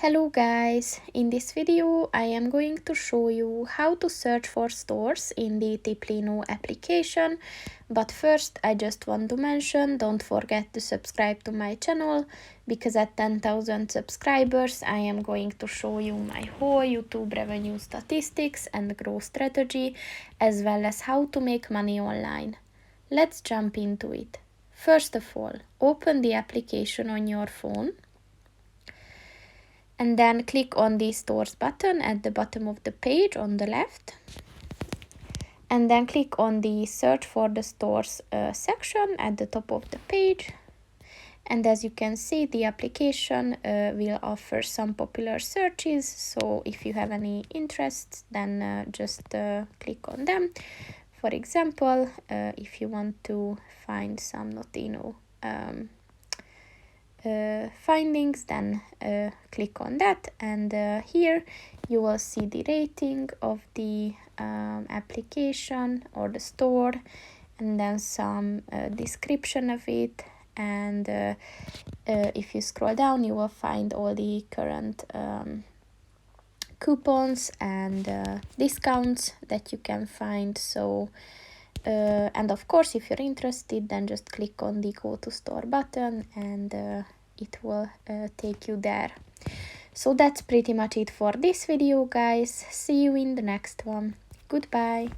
Hello guys, in this video I am going to show you how to search for stores in the Tiplino application, but first I just want to mention, don't forget to subscribe to my channel, because at 10,000 subscribers I am going to show you my whole YouTube revenue statistics and growth strategy, as well as how to make money online. Let's jump into it. First of all, open the application on your phone. And then click on the stores button at the bottom of the page on the left. And then click on the search for the stores section at the top of the page. And as you can see, the application will offer some popular searches. So if you have any interest, then just click on them. For example, if you want to find some Notino findings, then click on that, and here you will see the rating of the application or the store, and then some description of it, and if you scroll down you will find all the current coupons and discounts that you can find. So and of course, if you're interested, then just click on the go to store button, and it will take you there. So that's pretty much it for this video, guys. See you in the next one. Goodbye.